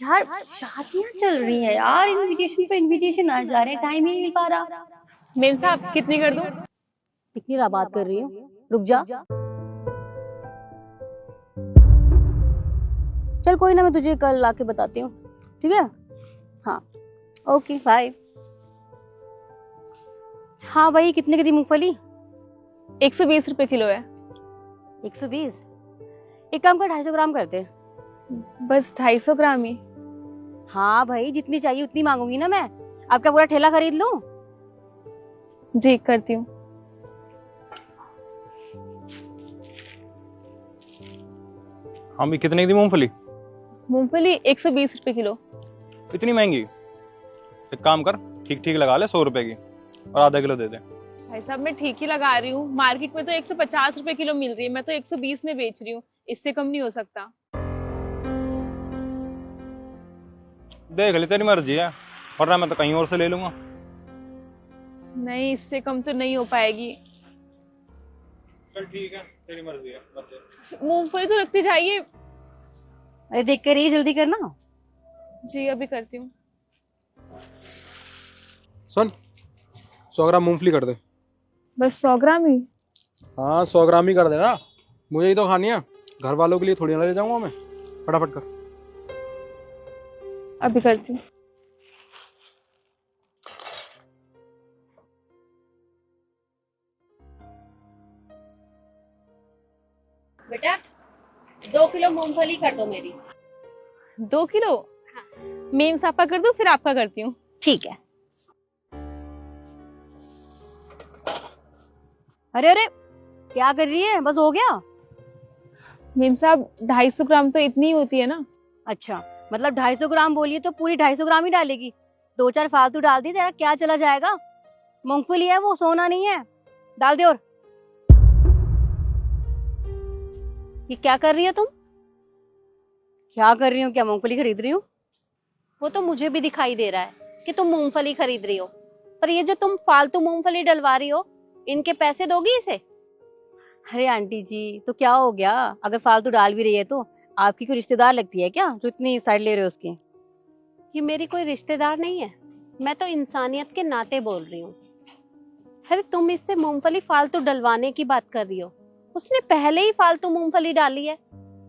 यार शादियां चल रही है यार, इनविटेशन पे इनविटेशन आ जा रहे हैं, टाइम ही नहीं मिल पा रहा। मेम साहब कितनी कर दूं? कितनी रा बात कर रही हूँ, रुक जा। चल कोई ना, मैं तुझे कल आके बताती हूँ, ठीक है? हाँ ओके बाय। हाँ भाई, कितने की दी मूंगफली? 120 रुपए किलो है। 120? एक काम कर, 250 ग्राम कर दे। बस 250 ग्राम ही? हाँ भाई, जितनी चाहिए उतनी मांगूंगी ना मैं। आपका पूरा ठेला खरीद लूं? जी करती हूँ। हाँ भी, कितने की दी मूंगफली? मूंगफली 120 रुपए किलो। इतनी महंगी? एक काम कर, ठीक ठीक लगा ले, 100 रुपए की और आधा किलो दे दे। भाई साहब मैं ठीक ही लगा रही हूँ, मार्केट में तो 150 रुपए किलो मिल रही है, मैं तो 120 में बेच रही हूँ, इससे कम नहीं हो सकता। देख ले, तेरी मर्जी है, वरना मैं तो कहीं और से ले लूंगा। नहीं, इससे कम तो नहीं हो पाएगी। चल ठीक है, तेरी मर्जी है, मत दे। मूंगफली तो रखती जाइए। अरे देख कर, ये जल्दी करना। जी अभी करती हूँ। सुन, 100 ग्राम मूंगफली कर दे। बस 100 ग्राम ही? हाँ 100 ग्राम ही कर दे ना, मुझे ही तो खानी है, घर वालों के लिए थोड़ी ना ले जाऊंगा मैं। फटाफट कर। अभी करती हूँ। बेटा 2 किलो मूंगफली कर दो मेरी। 2 किलो? हाँ। मेम साहब का कर दूँ, फिर आपका करती हूँ। ठीक है। अरे अरे, क्या कर रही है? बस हो गया? मेम साहब 250 ग्राम तो इतनी ही होती है ना। अच्छा, मतलब 250 ग्राम बोलिए तो पूरी 250 ग्राम ही डालेगी? 2-4 फालतू डाल दी, तेरा क्या चला जाएगा? मूंगफली है वो, सोना नहीं है। डाल दे। और ये क्या कर रही हो तुम? क्या कर रही हूँ? क्या मूंगफली खरीद रही हूँ? वो तो मुझे भी दिखाई दे रहा है कि तुम मूंगफली खरीद रही हो, पर ये जो तुम फालतू मूंगफली डलवा रही हो, इनके पैसे दोगी इसे? अरे आंटी जी, तो क्या हो गया अगर फालतू डाल भी रही है तो? आपकी कोई रिश्तेदार लगती है क्या जो इतनी साइड ले रहे हो उसकी? ये मेरी कोई रिश्तेदार नहीं है, मैं तो इंसानियत के नाते बोल रही हूँ। अरे तुम इससे मूंगफली फालतू डलवाने की बात कर रही हो, उसने पहले ही फालतू मूंगफली डाली है,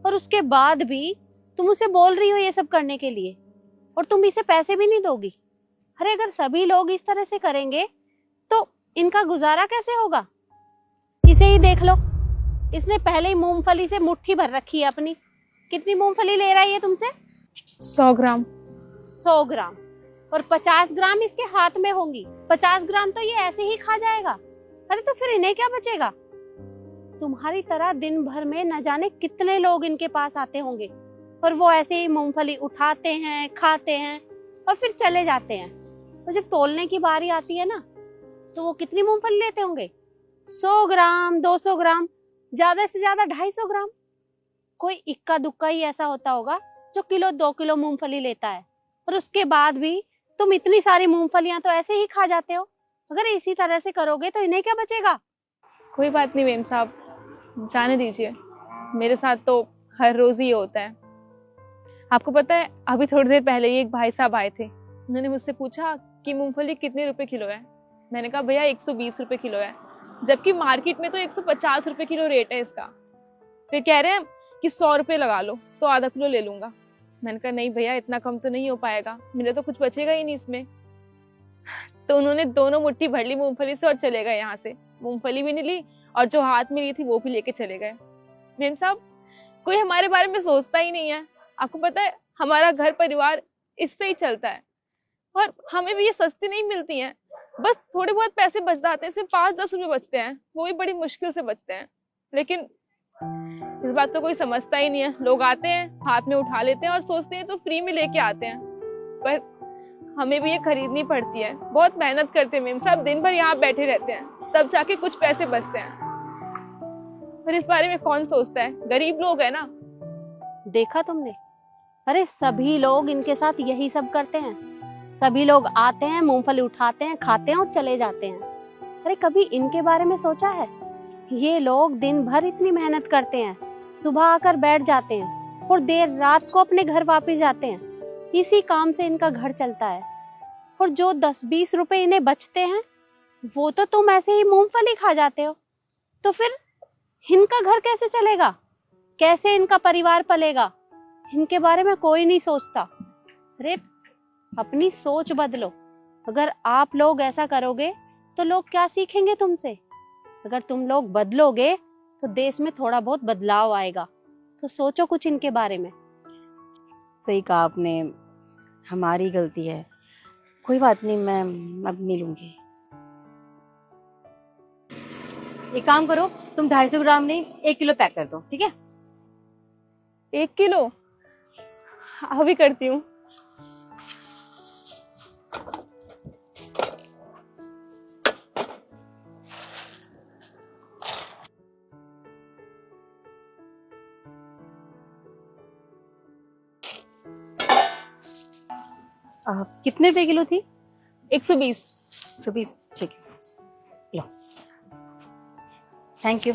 और उसके बाद भी तुम उसे बोल रही हो ये सब करने के लिए, और तुम इसे पैसे भी नहीं दोगी। अरे अगर सभी लोग इस तरह से करेंगे तो इनका गुजारा कैसे होगा? इसे ही देख लो, इसने पहले ही मूंगफली से मुट्ठी भर रखी है अपनी। कितनी मूंगफली ले रहा है ये तुमसे? 100 ग्राम। 100 ग्राम, और 50 ग्राम इसके हाथ में होंगी। 50 ग्राम तो ये ऐसे ही खा जाएगा। अरे तो फिर इन्हें क्या बचेगा? तुम्हारी तरह दिन भर में न जाने कितने लोग इनके पास आते होंगे, और वो ऐसे ही मूंगफली उठाते हैं, खाते हैं और फिर चले जाते हैं। तो जब तोलने की बारी आती है ना, तो वो कितनी मूंगफली लेते होंगे? 100 ग्राम, 200 ग्राम, ज्यादा से ज्यादा 250 ग्राम। कोई इक्का दुक्का ही ऐसा होता होगा जो किलो 2 किलो मूंगफली लेता है, और उसके बाद भी तुम इतनी सारी मूंगफलियां तो ऐसे ही खा जाते हो। अगर इसी तरह से करोगे तो इन्हें क्या बचेगा? कोई बात नहीं मेम साहब, जाने दीजिए, मेरे साथ तो हर रोज ही होता है। आपको पता है, अभी थोड़ी देर पहले ही एक भाई साहब आए थे, उन्होंने मुझसे पूछा कि मूंगफली कितने रुपए किलो है। मैंने कहा भैया 120 रुपए किलो है, जबकि मार्केट में तो 150 रुपए किलो रेट है इसका। फिर कह रहे हैं कि 100 रुपए लगा लो तो आधा किलो ले लूंगा। मैंने कहा नहीं भैया, इतना कम तो नहीं हो पाएगा, मेरे तो कुछ बचेगा ही नहीं इसमें। तो उन्होंने दोनों मुट्ठी भर ली मूंगफली से और चले गए यहाँ से। मूंगफली भी नहीं ली और जो हाथ में ली थी वो भी लेके चले गए। मेम साहब, कोई हमारे बारे में सोचता ही नहीं है। आपको पता है, हमारा घर परिवार इससे ही चलता है, और हमें भी ये सस्ती नहीं मिलती हैं। बस थोड़े बहुत पैसे बच जाते हैं, सिर्फ 5-10 रुपए बचते हैं, वो भी बड़ी मुश्किल से बचते हैं। लेकिन इस बात तो कोई समझता ही नहीं है। लोग आते हैं, हाथ में उठा लेते हैं और सोचते हैं तो फ्री में लेके आते हैं, पर हमें भी ये खरीदनी पड़ती है। बहुत मेहनत करते हैं मेम साहब, दिन भर यहाँ बैठे रहते हैं, तब जाके कुछ पैसे बचते हैं। पर इस बारे में कौन सोचता है? गरीब लोग है ना। देखा तुमने? अरे सभी लोग इनके साथ यही सब करते हैं। सभी लोग आते हैं, मूंगफली उठाते हैं, खाते हैं और चले जाते हैं। अरे कभी इनके बारे में सोचा है? ये लोग दिन भर इतनी मेहनत करते हैं, सुबह आकर बैठ जाते हैं और देर रात को अपने घर वापस जाते हैं। इसी काम से इनका घर चलता है। और जो 10-20 रुपए इन्हें बचते हैं वो तो तुम ऐसे ही मूंगफली खा जाते हो। तो फिर इनका घर कैसे चलेगा, कैसे इनका परिवार पलेगा? इनके बारे में कोई नहीं सोचता। अरे अपनी सोच बदलो। अगर आप लोग ऐसा करोगे तो लोग क्या सीखेंगे तुमसे? अगर तुम लोग बदलोगे तो देश में थोड़ा बहुत बदलाव आएगा। तो सोचो कुछ इनके बारे में। सही कहा आपने, हमारी गलती है। कोई बात नहीं, मैं अब नहीं लूंगी। एक काम करो, तुम 250 ग्राम नहीं 1 किलो पैक कर दो, ठीक है? 1 किलो अभी करती हूँ। कितने रुपए किलो थी? 120। 120, ठीक है, लो। Thank you.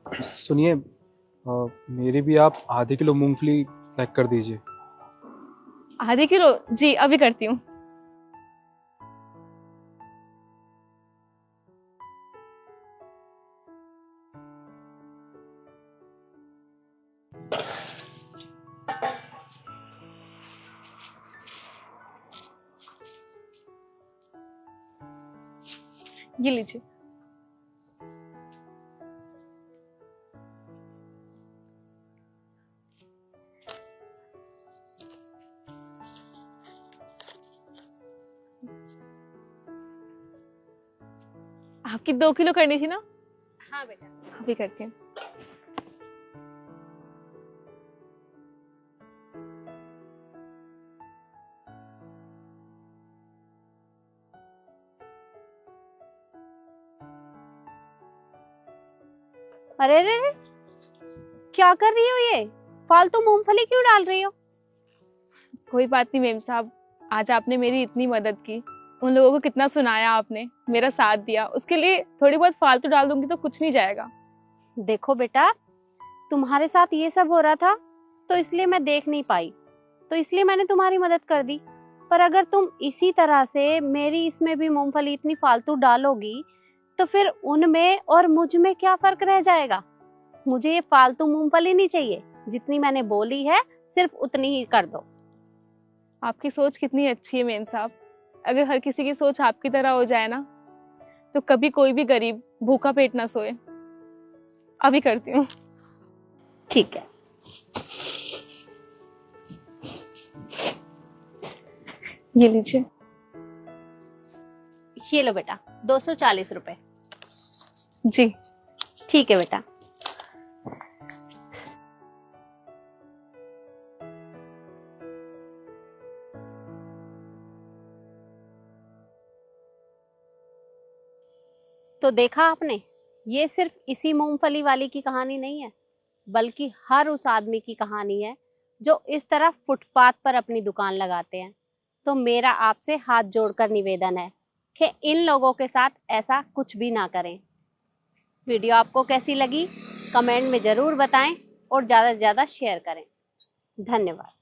सुनिए, मेरी भी आप आधे किलो मूंगफली पैक कर दीजिए। आधे किलो? जी अभी करती हूँ। ये लीजिए। आपकी 2 किलो करनी थी ना? हाँ बेटा। अभी करती हूँ। अरे रे रे, क्या कर रही हो ये? फालतू मूंगफली क्यों डाल रही हो? कोई बात नहीं मेम साहब, आज आपने मेरी इतनी मदद की, उन लोगों को कितना सुनाया आपने, मेरा साथ दिया, उसके लिए थोड़ी बहुत फालतू डाल दूंगी तो कुछ नहीं जाएगा। देखो बेटा, तुम्हारे साथ ये सब हो रहा था तो इसलिए मैं देख नहीं पाई, तो इसलिए मैंने तुम्हारी मदद कर दी। पर अगर तुम इसी तरह से मेरी इसमें भी मूंगफली इतनी फालतू डालोगी तो फिर उनमें और मुझ में क्या फर्क रह जाएगा? मुझे ये फालतू मूंगफली नहीं चाहिए। जितनी मैंने बोली है सिर्फ उतनी ही कर दो। आपकी सोच कितनी अच्छी है मेम साहब। अगर हर किसी की सोच आपकी तरह हो जाए ना तो कभी कोई भी गरीब भूखा पेट ना सोए। अभी करती हूँ। ठीक है। ये लीजिए। ये लो बेटा, 240 रुपए। जी ठीक है बेटा। तो देखा आपने, ये सिर्फ इसी मूंगफली वाली की कहानी नहीं है, बल्कि हर उस आदमी की कहानी है जो इस तरह फुटपाथ पर अपनी दुकान लगाते हैं। तो मेरा आपसे हाथ जोड़कर निवेदन है कि इन लोगों के साथ ऐसा कुछ भी ना करें। वीडियो आपको कैसी लगी कमेंट में जरूर बताएं और ज़्यादा से ज़्यादा शेयर करें। धन्यवाद।